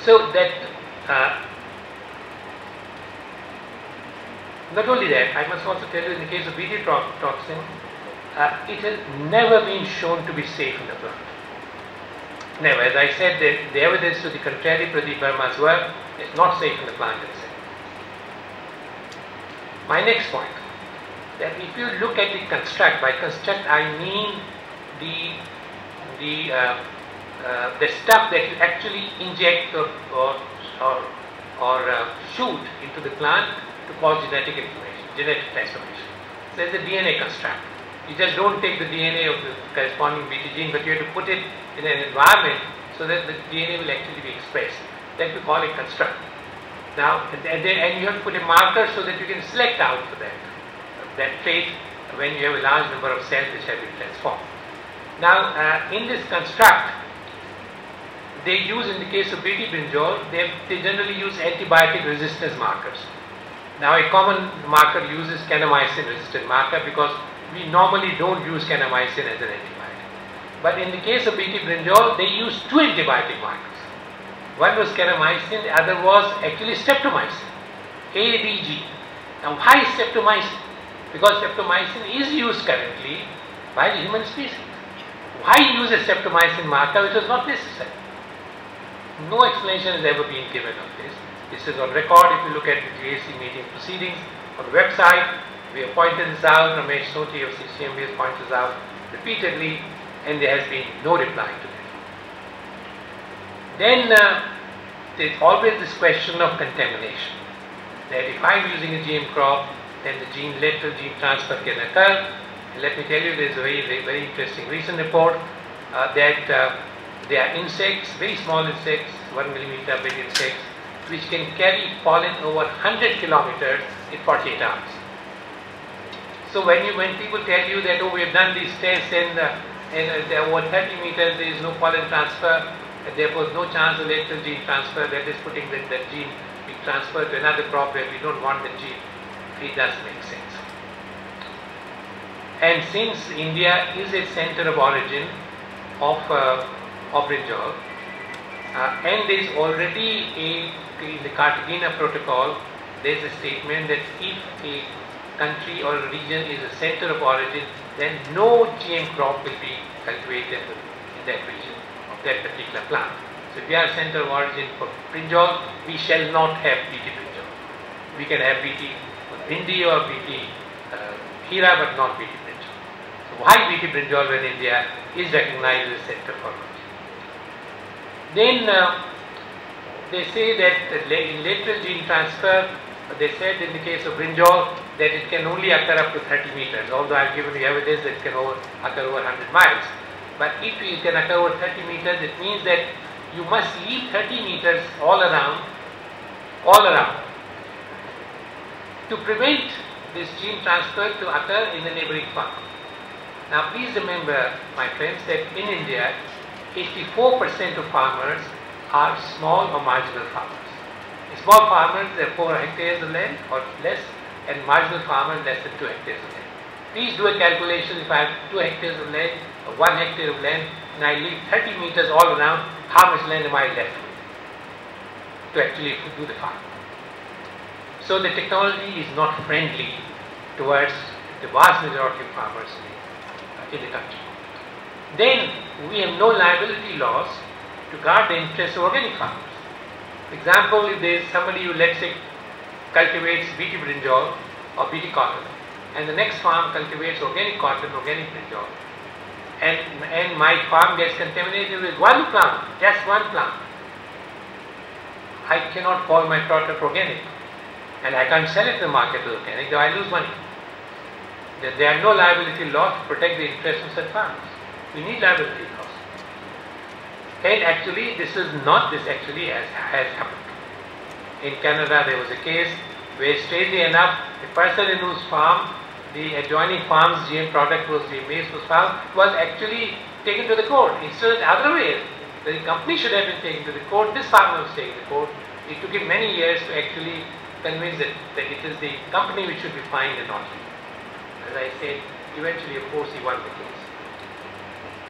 So that, not only that, I must also tell you in the case of BT toxin, it has never been shown to be safe in the plant. Never. As I said, the evidence to the contrary, Pradeep Verma's work, is not safe in the plant itself. My next point, that if you look at the construct, by construct I mean the stuff that you actually inject or shoot into the plant to cause genetic information, genetic transformation. So there's a DNA construct. You just don't take the DNA of the corresponding BT gene, but you have to put it in an environment so that the DNA will actually be expressed. That we call a construct. Now, and you have to put a marker so that you can select out for that trait when you have a large number of cells which have been transformed. Now, in this construct, they use, in the case of BT brinjol, they generally use antibiotic resistance markers. Now, a common marker uses kanamycin resistant marker because we normally don't use kanamycin as an antibiotic. But in the case of BT brinjol, they use two antibiotic markers. One was kanamycin, the other was actually streptomycin, ADG. Now, why streptomycin? Because streptomycin is used currently by the human species. Why use a streptomycin marker which was not necessary? No explanation has ever been given of this. This is on record. If you look at the GAC meeting proceedings on the website, we have pointed this out. Ramesh Soti of CCMB has pointed this out repeatedly, and there has been no reply to that. Then there's always this question of contamination. That if I'm using a GM crop, then the lateral gene transfer can occur. And let me tell you, there's a very interesting recent report that there are insects, very small insects, 1 millimeter big insects, which can carry pollen over 100 kilometers in 48 hours. So when people tell you that, oh, we have done these tests and over 30 meters there is no pollen transfer, and therefore no chance of lateral gene transfer, that is putting that gene being transferred to another crop where we don't want the gene, it does make sense. And since India is a center of origin of brinjol, and there is already in the Cartagena Protocol, there is a statement that if a country or a region is a center of origin, then no GM crop will be cultivated in that region of that particular plant. So if we are a center of origin for brinjol, we shall not have BT brinjol. We can have BT Bhindi or BT Hira, but not BT brinjol. So why BT brinjol when India is recognized as a center for origin? Then they say that in lateral gene transfer, they said in the case of brinjol that it can only occur up to 30 meters, although I have given you evidence that it can occur over 100 miles. But if it can occur over 30 meters, it means that you must leave 30 meters all around, to prevent this gene transfer to occur in the neighboring farm. Now please remember, my friends, that in India, 84% of farmers are small or marginal farmers. Small farmers, they have 4 hectares of land or less, and marginal farmers less than 2 hectares of land. Please do a calculation. If I have 2 hectares of land or 1 hectare of land and I leave 30 meters all around, how much land am I left with to actually do the farm? So the technology is not friendly towards the vast majority of farmers in the country. Then we have no liability laws to guard the interests of organic farmers. For example, if there is somebody who, let's say, cultivates BT brinjol or BT cotton, and the next farm cultivates organic cotton, organic brinjol, and my farm gets contaminated with one plant, just one plant, I cannot call my product organic, and I can't sell it to the market as organic, though I lose money. There are no liability laws to protect the interests of such farmers. We need liability laws. And actually, this actually has happened. In Canada, there was a case where, strangely enough, the person in whose farm, the adjoining farm's GM product was, the maize was found, was actually taken to the court. Instead of the other way, the company should have been taken to the court, this farmer was taken to the court. It took him many years to actually convince that it is the company which should be fined and not him. As I said, eventually, of course, he won the case.